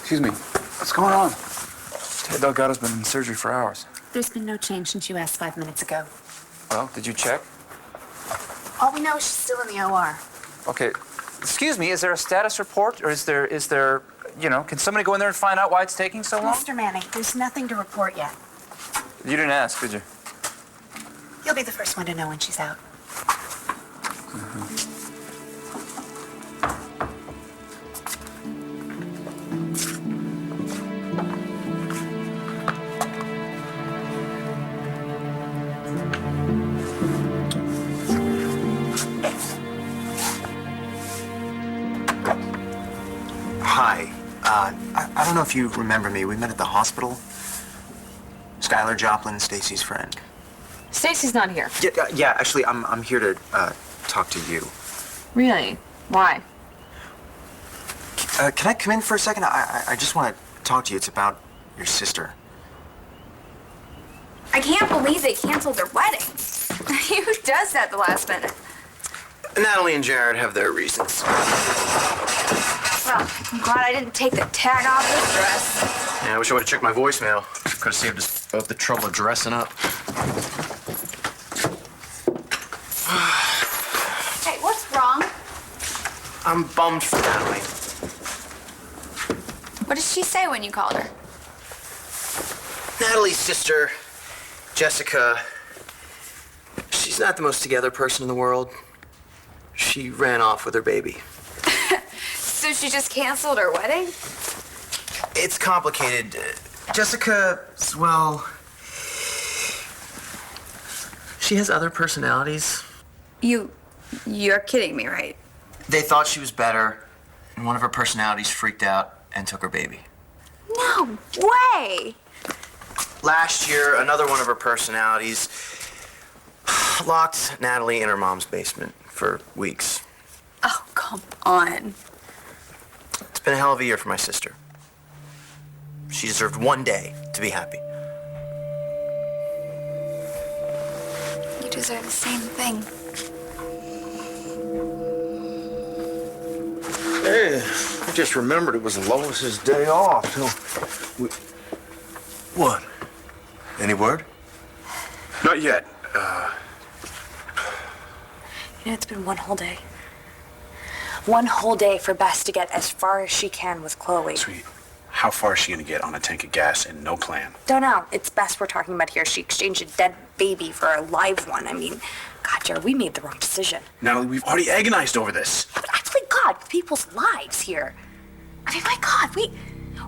Excuse me. What's going on? Ted Delgado's been in surgery for hours. There's been no change since you asked 5 minutes ago. Well, did you check? All we know is she's still in the OR. Okay. Excuse me, is there a status report, or is there, can somebody go in there and find out why it's taking so long? Mr. Manning, there's nothing to report yet. You didn't ask, did you? You'll be the first one to know when she's out. Hi. I don't know if you remember me. We met at the hospital. Skylar Joplin, Stacy's friend. Stacy's not here. Yeah. Actually, I'm here to talk to you. Really? Why? Can I come in for a second? I just want to talk to you. It's about your sister. I can't believe they canceled their wedding. Who does that the last minute? Natalie and Jared have their reasons. Well, I'm glad I didn't take the tag off this dress. Yeah, I wish I would have checked my voicemail. Could have saved us both the trouble of dressing up. Hey, what's wrong? I'm bummed for Natalie. What did she say when you called her? Natalie's sister, Jessica, she's not the most together person in the world. She ran off with her baby. So she just canceled her wedding? It's complicated. Jessica, well, she has other personalities. You're kidding me, right? They thought she was better, and one of her personalities freaked out and took her baby. No way! Last year, another one of her personalities locked Natalie in her mom's basement for weeks. Oh, come on. It's been a hell of a year for my sister. She deserved one day to be happy. You deserve the same thing. Hey, I just remembered it was Lois's day off. So What? Any word? Not yet. You know, it's been one whole day. One whole day for Bess to get as far as she can with Chloe. Sweet. How far is she gonna get on a tank of gas and no plan? Don't know. It's Bess we're talking about here. She exchanged a dead baby for a live one. I mean, God, Jared, we made the wrong decision. Natalie, we've already agonized over this. But actually, God, people's lives here. I mean, my God,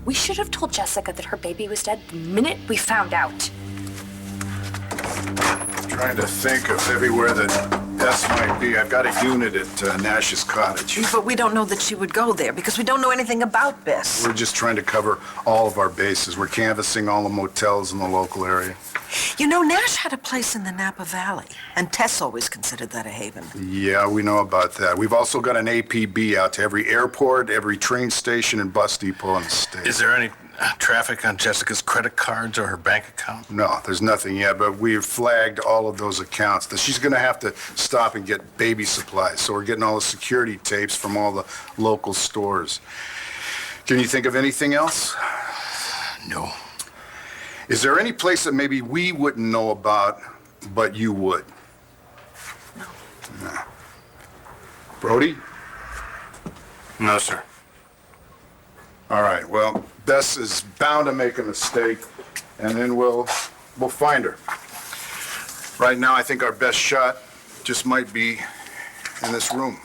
we should have told Jessica that her baby was dead the minute we found out. Trying to think of everywhere that Bess might be. I've got a unit at Nash's cottage. But we don't know that she would go there because we don't know anything about Bess. We're just trying to cover all of our bases. We're canvassing all the motels in the local area. You know, Nash had a place in the Napa Valley, and Tess always considered that a haven. Yeah, we know about that. We've also got an APB out to every airport, every train station, and bus depot in the state. Is there any traffic on Jessica's credit cards or her bank account? No, there's nothing yet, but we've flagged all of those accounts. That she's going to have to stop and get baby supplies, so we're getting all the security tapes from all the local stores. Can you think of anything else? No. Is there any place that maybe we wouldn't know about, but you would? No. No. Brody? No, sir. All right, well, Bess is bound to make a mistake, and then we'll find her. Right now, I think our best shot just might be in this room.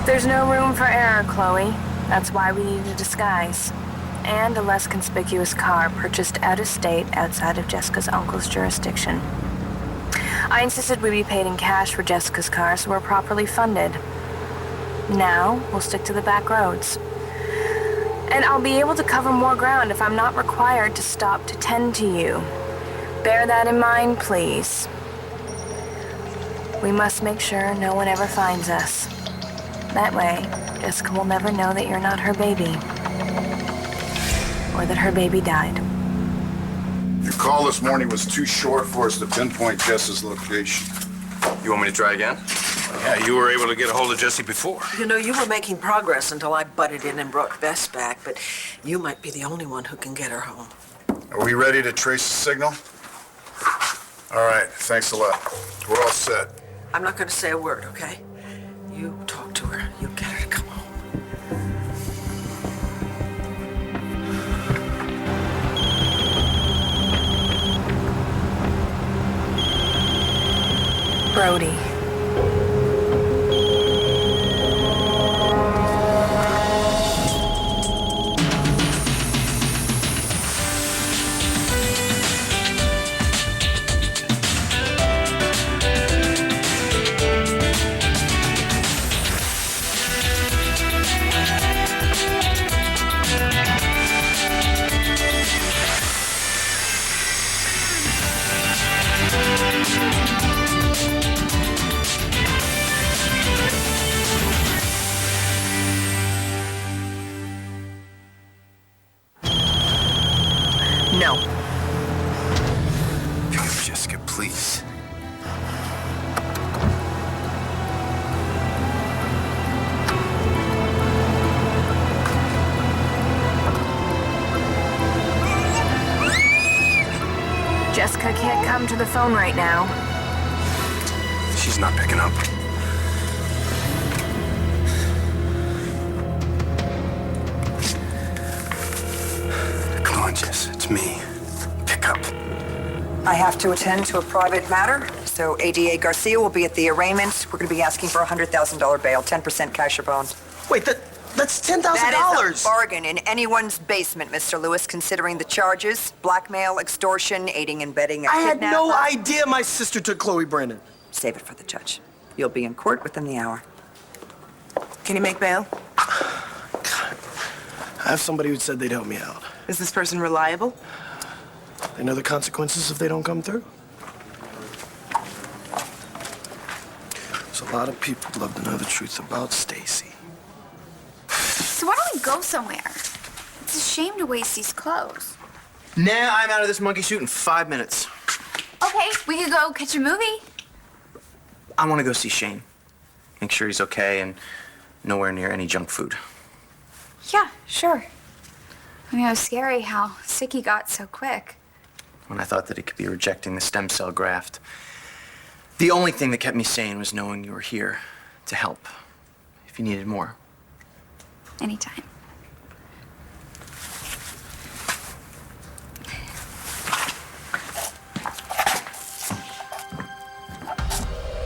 There's no room for error, Chloe. That's why we need a disguise. And a less conspicuous car purchased out of state outside of Jessica's uncle's jurisdiction. I insisted we be paid in cash for Jessica's car so we're properly funded. Now, we'll stick to the back roads. And I'll be able to cover more ground if I'm not required to stop to tend to you. Bear that in mind, please. We must make sure no one ever finds us. That way, Jessica will never know that you're not her baby. Or that her baby died. Your call this morning was too short for us to pinpoint Jess's location. You want me to try again? Yeah, you were able to get a hold of Jesse before. You know, you were making progress until I butted in and brought Bess back, but you might be the only one who can get her home. Are we ready to trace the signal? All right, thanks a lot. We're all set. I'm not going to say a word, okay? You talk to her. You get her to come home. Brody. No. Jessica, please. Jessica can't come to the phone right now. She's not picking up. Come on, Jess. It's me. Pick up. I have to attend to a private matter, so ADA Garcia will be at the arraignment. We're going to be asking for a $100,000 bail, 10% cash or bonds. Wait, that's $10,000. That is a bargain in anyone's basement, Mr. Lewis, considering the charges: blackmail, extortion, aiding and abetting a I kidnapper. had no idea my sister took Chloe Brandon. Save it for the judge. You'll be in court within the hour. Can you make bail? I have somebody who said they'd help me out. Is this person reliable? They know the consequences if they don't come through. So a lot of people would love to know the truth about Stacy. So why don't we go somewhere? It's a shame to waste these clothes. Nah, I'm out of this monkey suit in 5 minutes. Okay, we could go catch a movie. I want to go see Shane. Make sure he's okay and nowhere near any junk food. Yeah, sure. I mean, it was scary how sick he got so quick. When I thought that he could be rejecting the stem cell graft. The only thing that kept me sane was knowing you were here to help if you needed more. Anytime.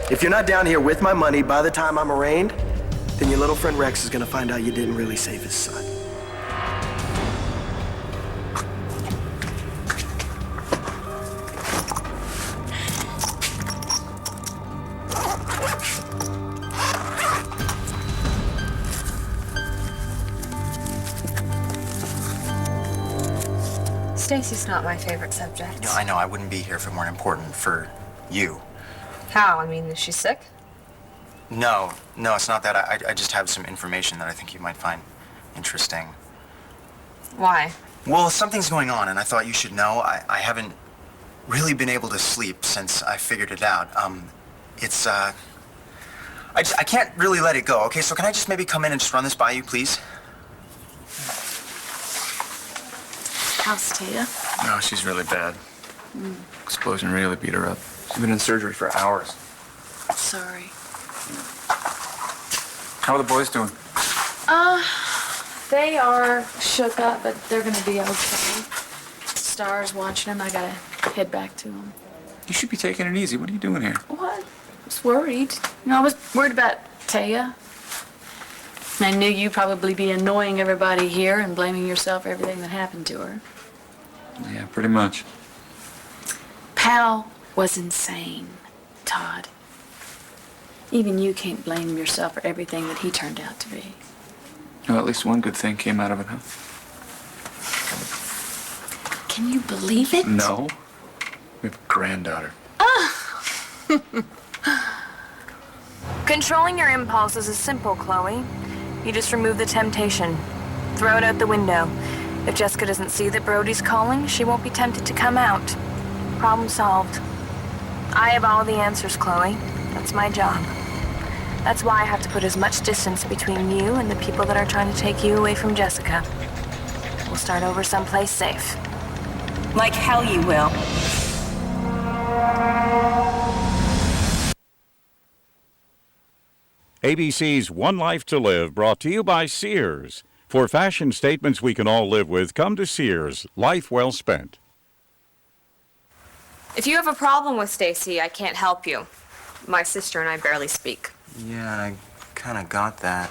If you're not down here with my money by the time I'm arraigned, then your little friend Rex is gonna find out you didn't really save his son. Stacy's not my favorite subject. No, I know. I wouldn't be here if it weren't important for you. How? I mean, is she sick? No, it's not that. I just have some information that I think you might find interesting. Why? Well, something's going on, and I thought you should know. I haven't really been able to sleep since I figured it out. I can't really let it go, okay? So can I just maybe come in and just run this by you, please? How's Taya? No, she's really bad. Explosion really beat her up. She's been in surgery for hours. Sorry. How are the boys doing? They are shook up, but they're gonna be okay. Star's watching them. I gotta head back to them. You should be taking it easy. What are you doing here? What? I was worried. You know, I was worried about Taya. I knew you'd probably be annoying everybody here and blaming yourself for everything that happened to her. Yeah, pretty much. Pal was insane, Todd. Even you can't blame yourself for everything that he turned out to be. Well, at least one good thing came out of it, huh? Can you believe it? No. We have a granddaughter. Controlling your impulses is simple, Chloe. You just remove the temptation. Throw it out the window. If Jessica doesn't see that Brody's calling, she won't be tempted to come out. Problem solved. I have all the answers, Chloe. That's my job. That's why I have to put as much distance between you and the people that are trying to take you away from Jessica. We'll start over someplace safe. Like hell you will. ABC's One Life to Live, brought to you by Sears. For fashion statements we can all live with, come to Sears. Life well spent. If you have a problem with Stacy, I can't help you. My sister and I barely speak. Yeah, I kind of got that.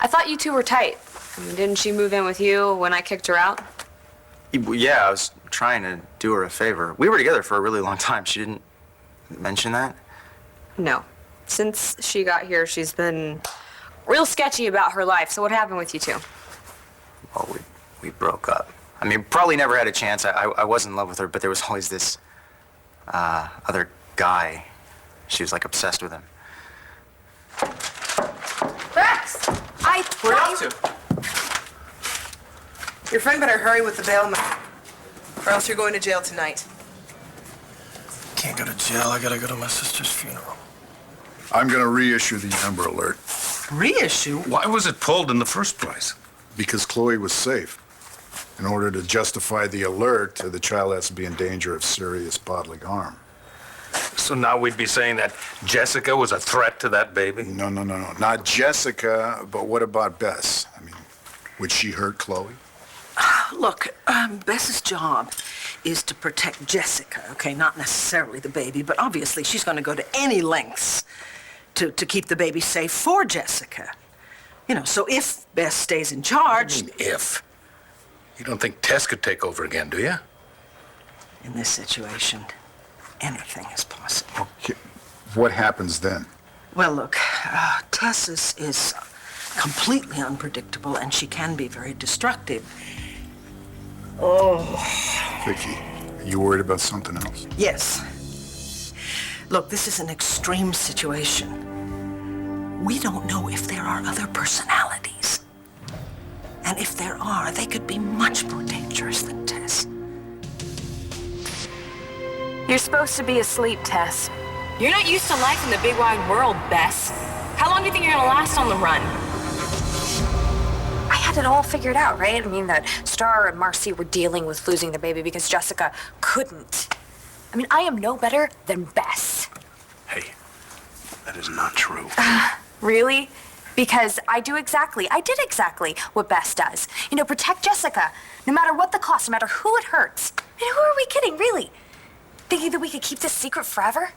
I thought you two were tight. I mean, didn't she move in with you when I kicked her out? Yeah, I was trying to do her a favor. We were together for a really long time. She didn't mention that? No. Since she got here, she's been real sketchy about her life. So what happened with you two? Well, we broke up. I mean, probably never had a chance. I was in love with her, but there was always this other guy. She was like obsessed with him. Rex! Where off to? Your friend better hurry with the bail money, or else you're going to jail tonight. Can't go to jail. I gotta go to my sister's funeral. I'm going to reissue the Amber Alert Reissue? Why was it pulled in the first place? because Chloe was safe. In order to justify the alert, the child has to be in danger of serious bodily harm. So now we'd be saying that Jessica was a threat to that baby? No. Not Jessica, but what about Bess? I mean, would she hurt Chloe? Look, Bess's job is to protect Jessica, okay? Not necessarily the baby, but obviously she's going to go to any lengths to keep the baby safe for Jessica. You know, so if Bess stays in charge... I mean, if. You don't think Tess could take over again, do you? In this situation, anything is possible. Okay. What happens then? Well, look, Tess is completely unpredictable, and she can be very destructive. Oh. Vicky, are you worried about something else? Yes. Look, this is an extreme situation. We don't know if there are other personalities. And if there are, they could be much more dangerous than Tess. You're supposed to be asleep, Tess. You're not used to life in the big wide world, Bess. How long do you think you're gonna last on the run? I had it all figured out, right? I mean, that Star and Marcy were dealing with losing the baby because Jessica couldn't. I mean, I am no better than Bess. Hey, that is not true. Really? Because I did exactly what Bess does. You know, protect Jessica, no matter what the cost, no matter who it hurts. I mean, who are we kidding, really? Thinking that we could keep this secret forever?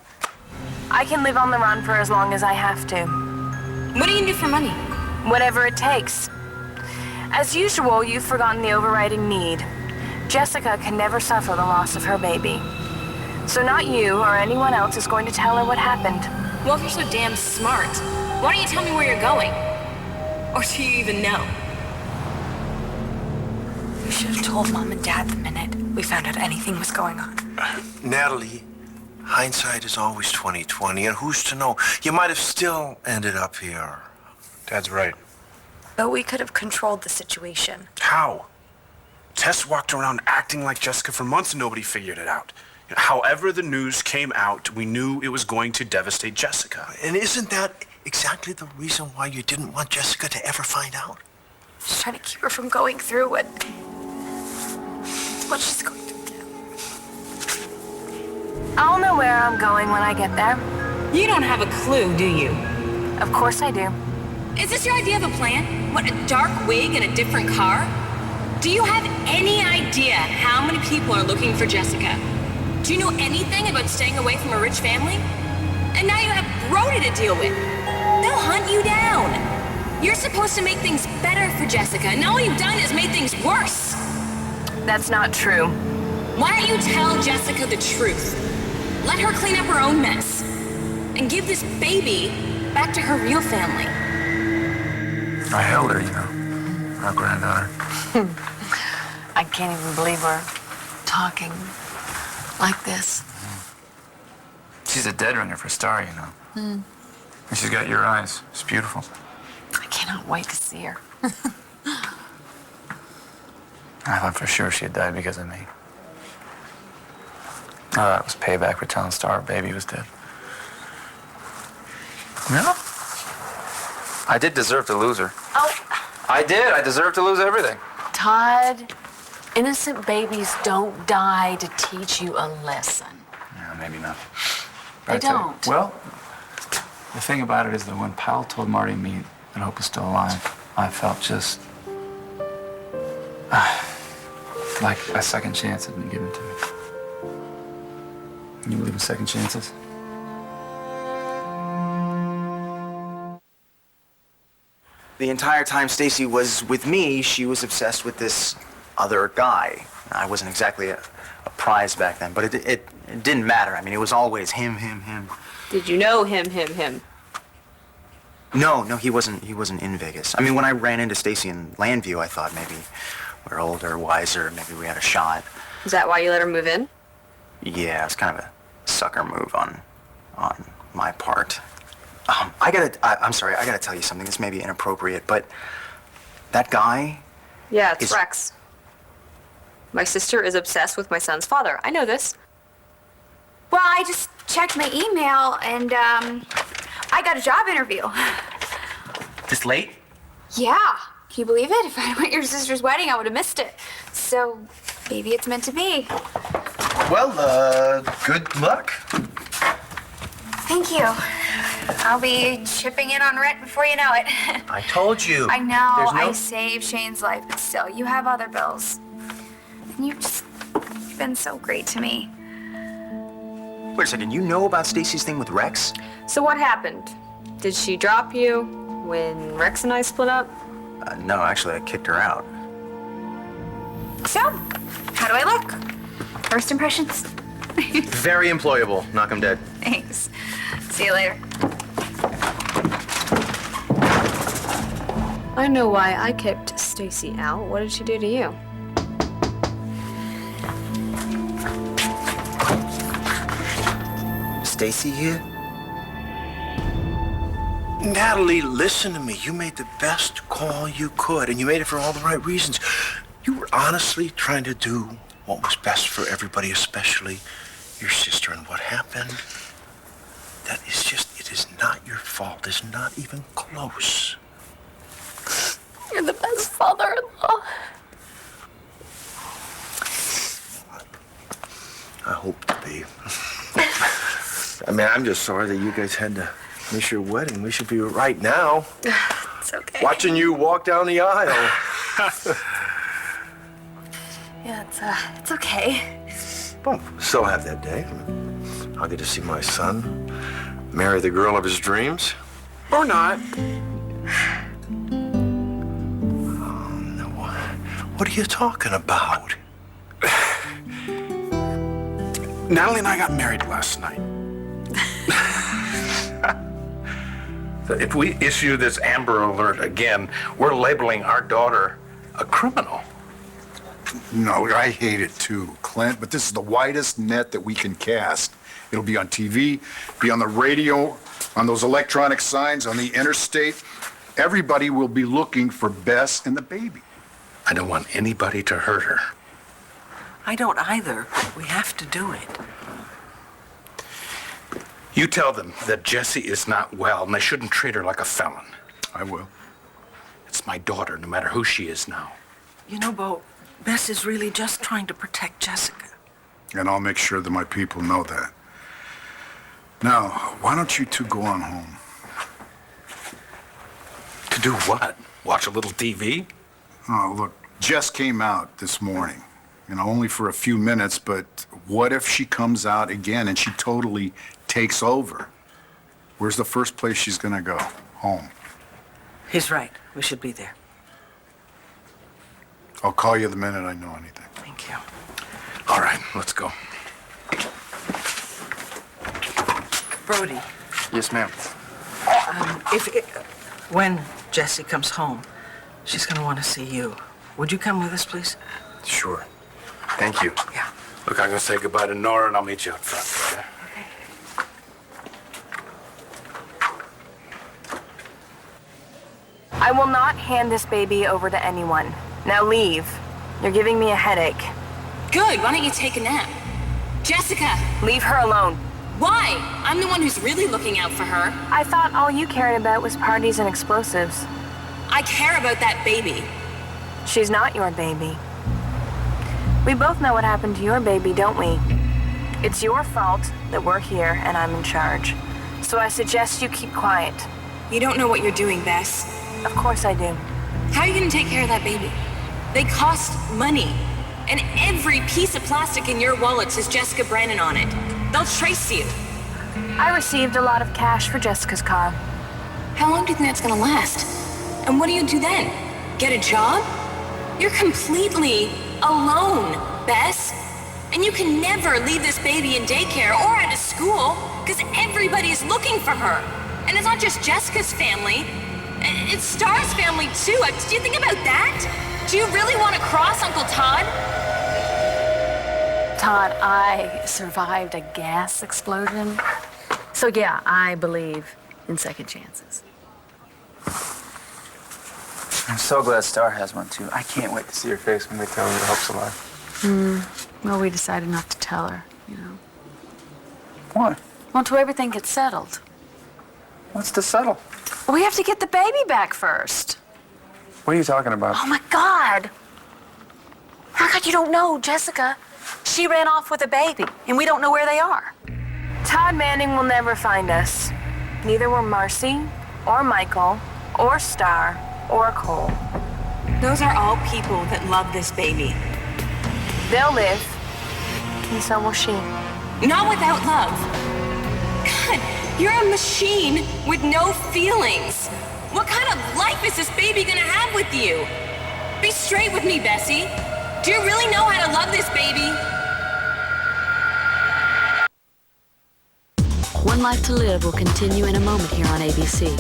I can live on the run for as long as I have to. What are you gonna do for money? Whatever it takes. As usual, you've forgotten the overriding need. Jessica can never suffer the loss of her baby. So not you or anyone else is going to tell her what happened. Well, if you're so damn smart, why don't you tell me where you're going? Or do you even know? We should have told Mom and Dad the minute we found out anything was going on. Natalie, hindsight is always 20/20, and who's to know? You might have still ended up here. Dad's right. But we could have controlled the situation. How? Tess walked around acting like Jessica for months and nobody figured it out. However the news came out, we knew it was going to devastate Jessica. And isn't that exactly the reason why you didn't want Jessica to ever find out? Just trying to keep her from going through what she's going to do. I'll know where I'm going when I get there. You don't have a clue, do you? Of course I do. Is this your idea of a plan? What, a dark wig and a different car? Do you have any idea how many people are looking for Jessica? Do you know anything about staying away from a rich family? And now you have Rhoda to deal with. They'll hunt you down. You're supposed to make things better for Jessica, and all you've done is made things worse. That's not true. Why don't you tell Jessica the truth? Let her clean up her own mess. And give this baby back to her real family. I held her, you know, our granddaughter. I can't even believe we're talking like this. She's a dead ringer for Star, you know. And she's got your eyes. It's beautiful. I cannot wait to see her. I thought for sure she had died because of me. I thought it was payback for telling Star her baby was dead. No. I did deserve to lose her. Oh, I did. I deserved to lose everything. Todd, innocent babies don't die to teach you a lesson. Yeah, maybe not. They don't. Well, the thing about it is that when Powell told Marty and me that Hope was still alive, I felt just like a second chance had been given to me. You believe in second chances? The entire time Stacy was with me, she was obsessed with this other guy. I wasn't exactly a prize back then, but it didn't matter. I mean, it was always him. Did you know him? No, he wasn't in Vegas. I mean, when I ran into Stacy in Landview, I thought maybe we're older, wiser, maybe we had a shot. Is that why you let her move in? Yeah, it's kind of a sucker move on my part. I'm sorry, I gotta tell you something. This may be inappropriate, but that guy... Yeah, it's Rex. My sister is obsessed with my son's father. I know this. Well, I just checked my email and I got a job interview. This late? Yeah. Can you believe it? If I went to your sister's wedding, I would have missed it. So maybe it's meant to be. Well, good luck. Thank you. I'll be chipping in on rent before you know it. I told you. I know. I saved Shane's life, but still, you have other bills. And you've been so great to me. Wait a second, you know about Stacy's thing with Rex? So what happened? Did she drop you when Rex and I split up? No, actually, I kicked her out. So, how do I look? First impressions? Very employable. Knock 'em dead. Thanks. See you later. I know why I kicked Stacy out. What did she do to you? Stacy here? Natalie, listen to me. You made the best call you could, and you made it for all the right reasons. You were honestly trying to do what was best for everybody, especially your sister. And what happened? That is just, it is not your fault. It's not even close. You're the best father-in-law. I hope to be. I mean, I'm just sorry that you guys had to miss your wedding. We should be right now. It's okay. Watching you walk down the aisle. Yeah, it's okay. Well, still have that day. I'll get to see my son marry the girl of his dreams. Or not. Oh, no. What are you talking about? Natalie and I got married last night. So if we issue this Amber Alert again, we're labeling our daughter a criminal. No, I hate it too, Clint, but this is the widest net that we can cast. It'll be on TV, be on the radio, on those electronic signs, on the interstate. Everybody will be looking for Bess and the baby. I don't want anybody to hurt her. I don't either. We have to do it. You tell them that Jessie is not well and they shouldn't treat her like a felon. I will. It's my daughter, no matter who she is now. You know, Bo, Bess is really just trying to protect Jessica. And I'll make sure that my people know that. Now, why don't you two go on home? To do what? Watch a little TV? Oh, look, Jess came out this morning. You know, only for a few minutes, but what if she comes out again and she totally takes over? Where's the first place she's gonna go? Home. He's right. We should be there. I'll call you the minute I know anything. Thank you. All right, let's go. Brody, Yes, ma'am. when Jessie comes home, she's going to want to see you. Would you come with us, please? Sure. Thank you. Yeah. Look, I'm gonna say goodbye to Nora and I'll meet you out front, okay? I will not hand this baby over to anyone. Now leave. You're giving me a headache. Good, why don't you take a nap? Jessica! Leave her alone. Why? I'm the one who's really looking out for her. I thought all you cared about was parties and explosives. I care about that baby. She's not your baby. We both know what happened to your baby, don't we? It's your fault that we're here and I'm in charge. So I suggest you keep quiet. You don't know what you're doing, Bess. Of course I do. How are you gonna take care of that baby? They cost money. And every piece of plastic in your wallet says Jessica Brannon on it. They'll trace you. I received a lot of cash for Jessica's car. How long do you think that's gonna last? And what do you do then? Get a job? You're completely alone, Bess. And you can never leave this baby in daycare or out of school because everybody's looking for her. And it's not just Jessica's family. It's Star's family too. Do you think about that? Do you really want to cross Uncle Todd? Todd, I survived a gas explosion. So yeah, I believe in second chances. I'm so glad Star has one too. I can't wait to see her face when we tell her the hope's alive. Well, we decided not to tell her, you know. Why? Well, until everything gets settled. What's to settle? We have to get the baby back first. What are you talking about? Oh my God. How God, you don't know, Jessica? She ran off with a baby, and we don't know where they are. Todd Manning will never find us. Neither will Marcy, or Michael, or Star, or Cole. Those are all people that love this baby. They'll live, and so will she. Not without love. God, you're a machine with no feelings. What kind of life is this baby gonna have with you? Be straight with me, Bessie. Do you really know how to love this baby? One Life to Live will continue in a moment here on ABC.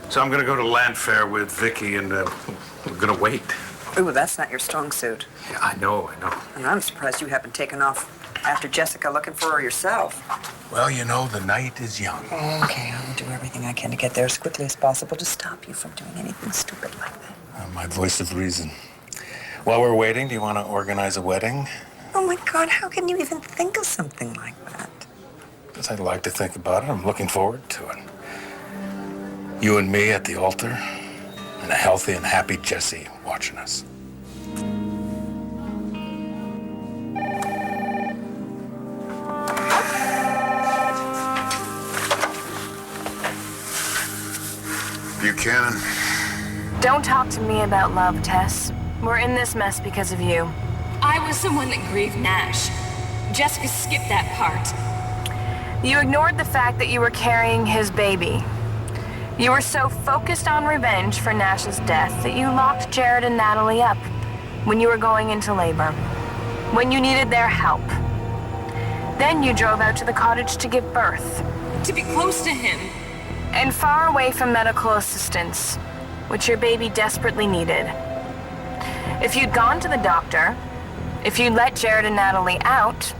So I'm gonna go to Land Fair with Vicky, and we're gonna wait. Ooh, that's not your strong suit. Yeah, I know. And I'm surprised you haven't taken off after Jessica looking for her yourself. Well, you know, the night is young. Okay, I'll do everything I can to get there as quickly as possible to stop you from doing anything stupid like that. My voice of reason. While we're waiting, do you want to organize a wedding? Oh my God, how can you even think of something like that? Because I'd like to think about it. I'm looking forward to it. You and me at the altar, and a healthy and happy Jessie watching us. Buchanan. Don't talk to me about love, Tess. We're in this mess because of you. I was the one that grieved Nash. Jessica skipped that part. You ignored the fact that you were carrying his baby. You were so focused on revenge for Nash's death that you locked Jared and Natalie up when you were going into labor, when you needed their help. Then you drove out to the cottage to give birth. To be close to him. And far away from medical assistance, which your baby desperately needed. If you'd gone to the doctor, if you'd let Jared and Natalie out,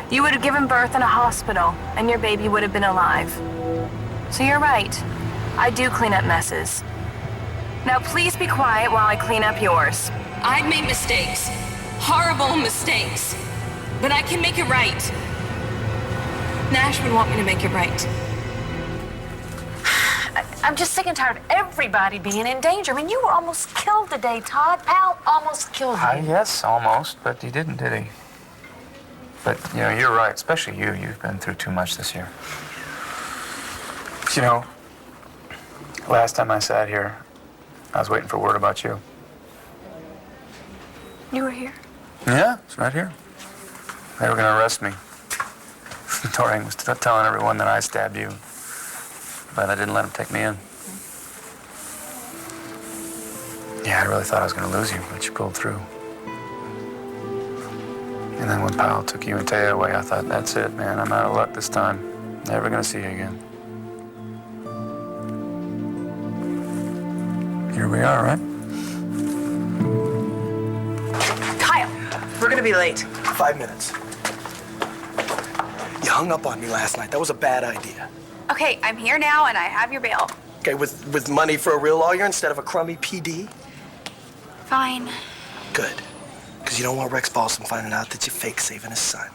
you would have given birth in a hospital and your baby would have been alive. So you're right. I do clean up messes. Now please be quiet while I clean up yours. I've made mistakes. Horrible mistakes. But I can make it right. Nash would want me to make it right. I'm just sick and tired of everybody being in danger. I mean, you were almost killed today, Todd. Al almost killed you. Yes, almost, but he didn't, did he? But, you know, you're right, especially you. You've been through too much this year. You know, last time I sat here, I was waiting for word about you. You were here? Yeah, it's right here. They were going to arrest me. Doreen was telling everyone that I stabbed you, but I didn't let him take me in. Yeah, I really thought I was going to lose you, but you pulled through. And then when Powell took you and Taya away, I thought, that's it, man. I'm out of luck this time. Never going to see you again. Here we are, right? Kyle, we're gonna be late. 5 minutes. You hung up on me last night. That was a bad idea. Okay, I'm here now and I have your bail. Okay, with money for a real lawyer instead of a crummy PD? Fine. Good. Because you don't want Rex Boston finding out that you fake saving his son.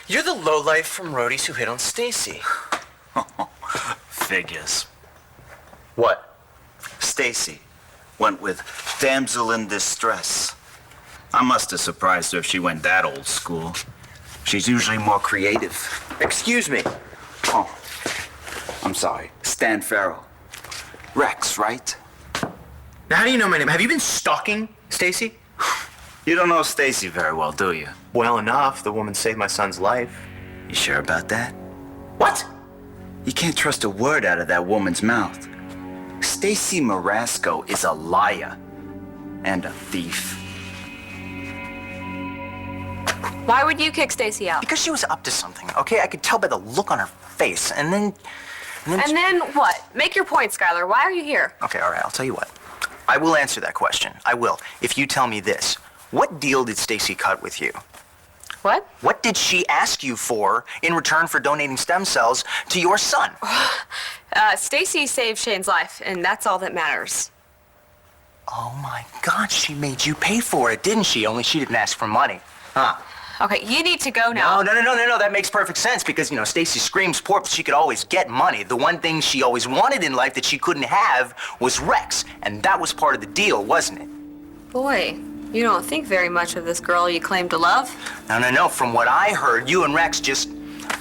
You're the lowlife from roadies who hit on Stacy. Figures. What? Stacy went with damsel in distress. I must have surprised her if she went that old school. She's usually more creative. Excuse me. Oh, I'm sorry. Stan Farrell. Rex, right? Now, how do you know my name? Have you been stalking Stacy? You don't know Stacy very well, do you? Well enough. The woman saved my son's life. You sure about that? What? You can't trust a word out of that woman's mouth. Stacy Marasco is a liar and a thief. Why would you kick Stacy out? Because she was up to something, okay? I could tell by the look on her face, and then... And then what? Make your point, Skylar. Why are you here? Okay, all right, I'll tell you what. I will answer that question. I will. If you tell me this. What deal did Stacy cut with you? What? What did she ask you for in return for donating stem cells to your son? Stacy saved Shane's life, and that's all that matters. Oh my God, she made you pay for it, didn't she? Only she didn't ask for money. Huh? Okay, you need to go now. No. That makes perfect sense because, Stacy screams poor, but she could always get money. The one thing she always wanted in life that she couldn't have was Rex. And that was part of the deal, wasn't it? Boy, you don't think very much of this girl you claim to love. No. From what I heard, you and Rex just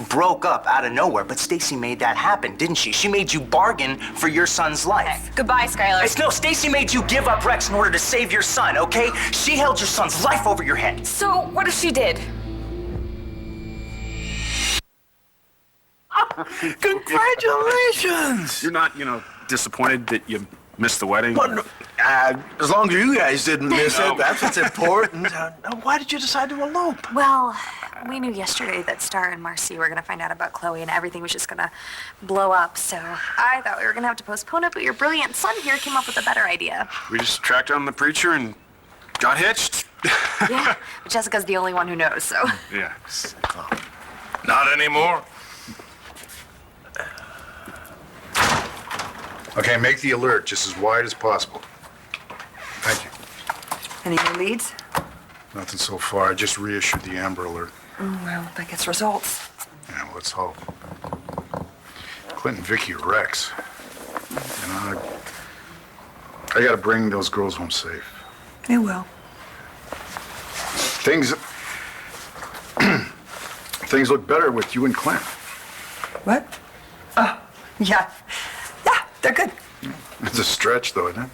broke up out of nowhere. But Stacy made that happen, didn't she? She made you bargain for your son's life. Okay, goodbye, Skylar. No, Stacy made you give up Rex in order to save your son, okay? She held your son's life over your head. So, what if she did? Congratulations! You're not, disappointed that you missed the wedding? Well, as long as you guys didn't miss it, that's what's important. Why did you decide to elope? Well, we knew yesterday that Star and Marcy were going to find out about Chloe and everything was just going to blow up, so I thought we were going to have to postpone it, but your brilliant son here came up with a better idea. We just tracked down the preacher and got hitched. Yeah, but Jessica's the only one who knows, so. Yeah. Not anymore. Okay, make the alert just as wide as possible. Thank you. Any new leads? Nothing so far. I just reissued the Amber Alert. Oh, well, that gets results. Yeah, let's hope. Clint and Vicky are Rex. I gotta bring those girls home safe. They will. Things look better with you and Clint. What? Oh, yeah. Yeah, they're good. It's a stretch, though, isn't it?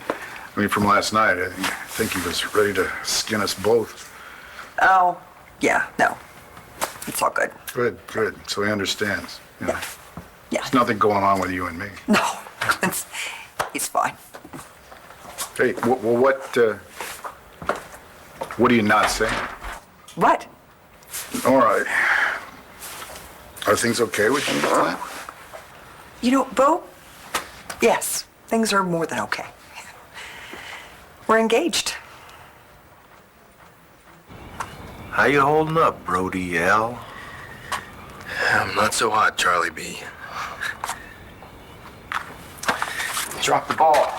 I mean, from last night, I think he was ready to skin us both. Oh, yeah, no. It's all good. Good. So he understands. Yeah. There's nothing going on with you and me. No, he's fine. Hey, what are you not saying? What? All right. Are things okay with you, Clint? Bo, yes, things are more than okay. We're engaged. How you holding up, Brody L? I'm not so hot, Charlie B. Drop the ball.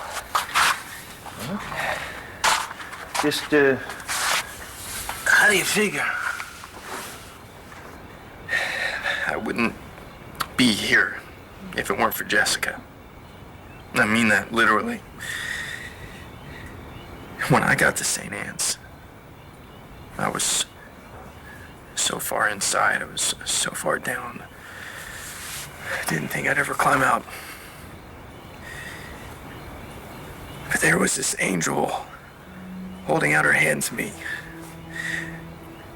Just, how do you figure? I wouldn't be here if it weren't for Jessica. I mean that literally. When I got to St. Anne's, I was so far inside, I was so far down. I didn't think I'd ever climb out. But there was this angel holding out her hand to me.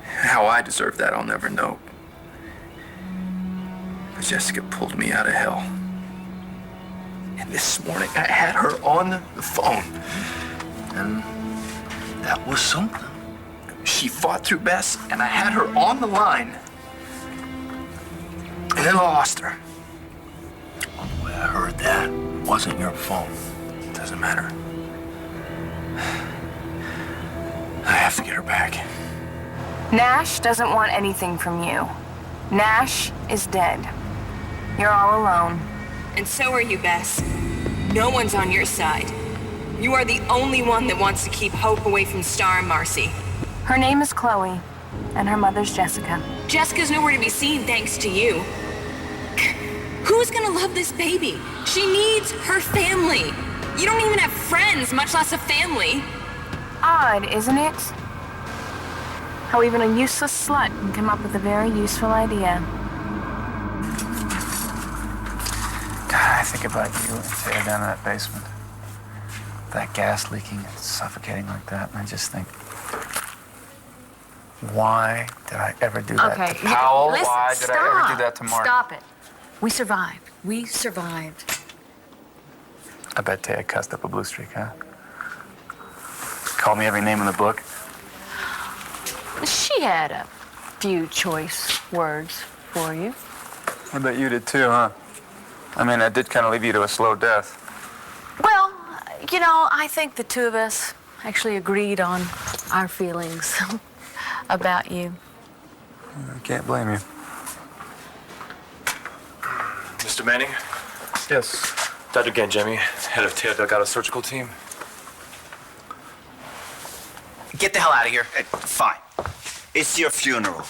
How I deserved that, I'll never know. But Jessica pulled me out of hell. And this morning, I had her on the phone. And that was something. She fought through Bess, and I had her on the line. And then I lost her. The way I heard that wasn't your phone. It doesn't matter. I have to get her back. Nash doesn't want anything from you. Nash is dead. You're all alone. And so are you, Bess. No one's on your side. You are the only one that wants to keep hope away from Star and Marcy. Her name is Chloe, and her mother's Jessica. Jessica's nowhere to be seen thanks to you. Who's gonna love this baby? She needs her family. You don't even have friends, much less a family. Odd, isn't it? How even a useless slut can come up with a very useful idea. God, I think about you and Taya down in that basement. That gas leaking and suffocating like that, and I just think, why did I ever do that to Powell? Listen, Why did I ever do that to Mark? Stop it. We survived. We survived. I bet Taya cussed up a blue streak, huh? Called me every name in the book. She had a few choice words for you. I bet you did too, huh? I mean, I did kind of leave you to a slow death. Well, you know, I think the two of us actually agreed on our feelings about you. I can't blame you. Mr. Manning? Yes. Dr. Gangemi, head of Taya Delgado surgical team. Get the hell out of here. Fine. It's your funeral.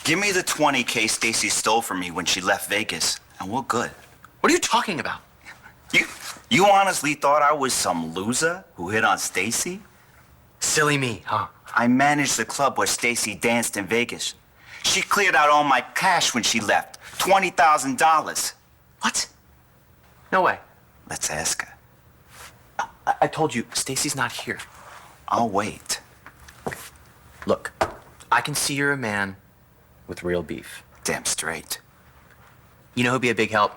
Give me the 20K Stacy stole from me when she left Vegas, and we're good. What are you talking about? You honestly thought I was some loser who hit on Stacy? Silly me, huh? I managed the club where Stacy danced in Vegas. She cleared out all my cash when she left. $20,000. What? No way. Let's ask her. I told you, Stacy's not here. I'll wait. Look, I can see you're a man with real beef. Damn straight. You know who'd be a big help?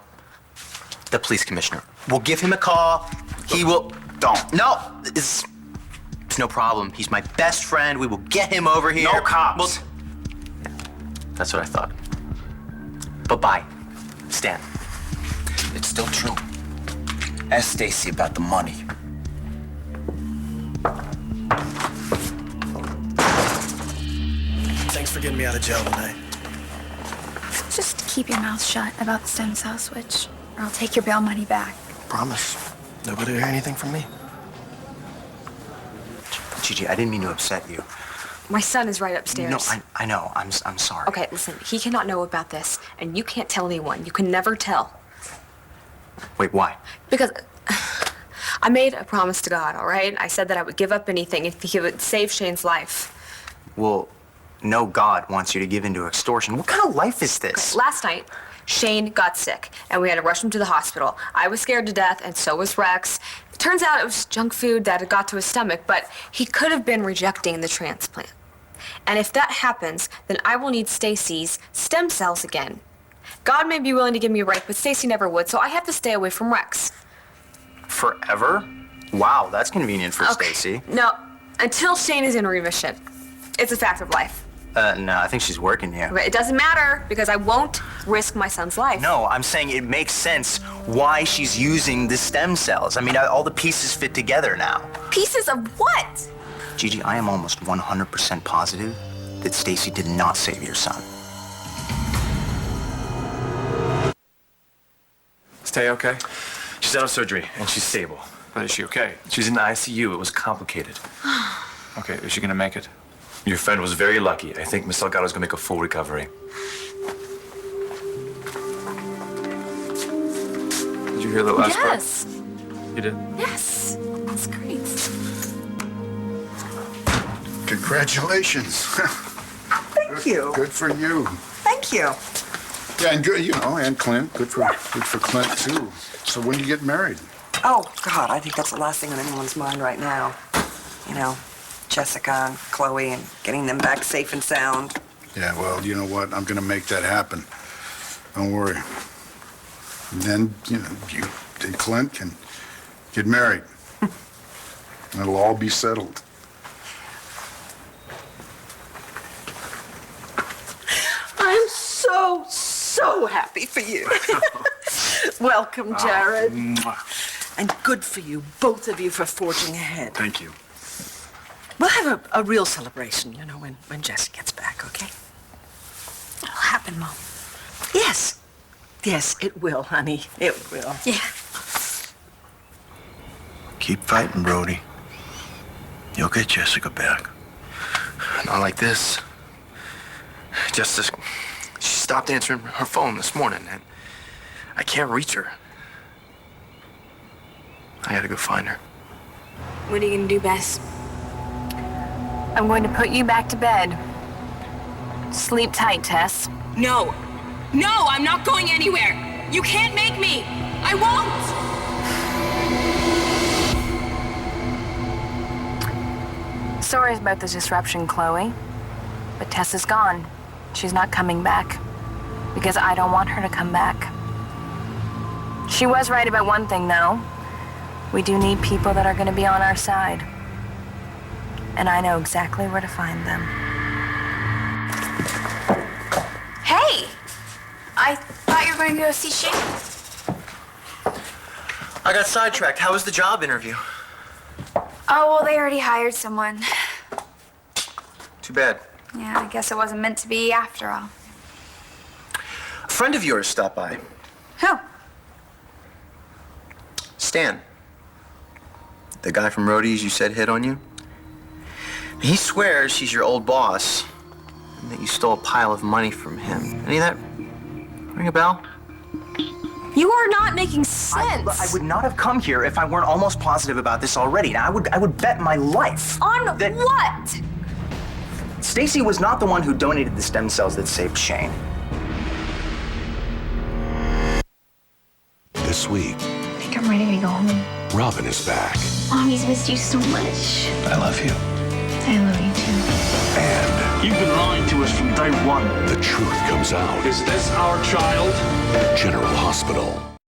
The police commissioner. We'll give him a call. He will... Don't. No, it's no problem. He's my best friend. We will get him over here. No cops. That's what I thought. But bye, Stan. It's still true. Ask Stacy about the money. Thanks for getting me out of jail tonight. Just keep your mouth shut about the stem cell switch, or I'll take your bail money back. Promise. Nobody will hear anything from me. Gigi, I didn't mean to upset you. My son is right upstairs. No, I know. I'm sorry. Okay, listen, he cannot know about this, and you can't tell anyone. You can never tell. Wait, why? Because I made a promise to God, all right? I said that I would give up anything if he would save Shane's life. Well, no God wants you to give in to extortion. What kind of life is this? Last night, Shane got sick, and we had to rush him to the hospital. I was scared to death, and so was Rex. It turns out it was junk food that had got to his stomach, but he could have been rejecting the transplant. And if that happens, then I will need Stacy's stem cells again. God may be willing to give me a break, but Stacy never would, so I have to stay away from Rex. Forever? Wow, that's convenient for Stacy. No, until Shane is in remission. It's a fact of life. No, I think she's working here. But it doesn't matter, because I won't risk my son's life. No, I'm saying it makes sense why she's using the stem cells. I mean, all the pieces fit together now. Pieces of what? Gigi, I am almost 100% positive that Stacy did not save your son. Stay okay? She's out of surgery, and she's stable. But is she okay? She's in the ICU. It was complicated. Okay, is she gonna make it? Your friend was very lucky. I think Miss Delgado's gonna make a full recovery. Did you hear the last part? Yes. You did? Yes. That's great. Congratulations. Thank you. Good for you. Thank you. Yeah, and good, and Clint. Good for Clint too. So when do you get married? Oh, God, I think that's the last thing on anyone's mind right now. You know, Jessica and Chloe and getting them back safe and sound. Yeah, well, you know what? I'm gonna make that happen. Don't worry. And then, you and Clint can get married. And it'll all be settled. I'm so happy for you. Welcome, Jared. And good for you, both of you, for forging ahead. Thank you. We'll have a real celebration, when Jesse gets back, okay? It'll happen, Mom. Yes. Yes, it will, honey. It will. Yeah. Keep fighting, Brody. You'll get Jessica back. Not like this. She stopped answering her phone this morning, and I can't reach her. I gotta go find her. What are you gonna do, Bess? I'm going to put you back to bed. Sleep tight, Tess. No. No, I'm not going anywhere. You can't make me. I won't. Sorry about the disruption, Chloe. But Tess is gone. She's not coming back. Because I don't want her to come back. She was right about one thing, though. We do need people that are going to be on our side. And I know exactly where to find them. Hey! I thought you were going to go see Shane. I got sidetracked. How was the job interview? Oh, well, they already hired someone. Too bad. Yeah, I guess it wasn't meant to be after all. A friend of yours stopped by. Who? Stan. The guy from Roadies you said hit on you. He swears he's your old boss and that you stole a pile of money from him. Any of that ring a bell? You are not making sense. I would not have come here if I weren't almost positive about this already. Now, I would bet my life. On what? Stacy was not the one who donated the stem cells that saved Shane. This week, I think I'm ready to go home. Robin is back. Mommy's missed you so much. I love you. I love you too. And you've been lying to us from day one. The truth comes out. Is this our child? General Hospital.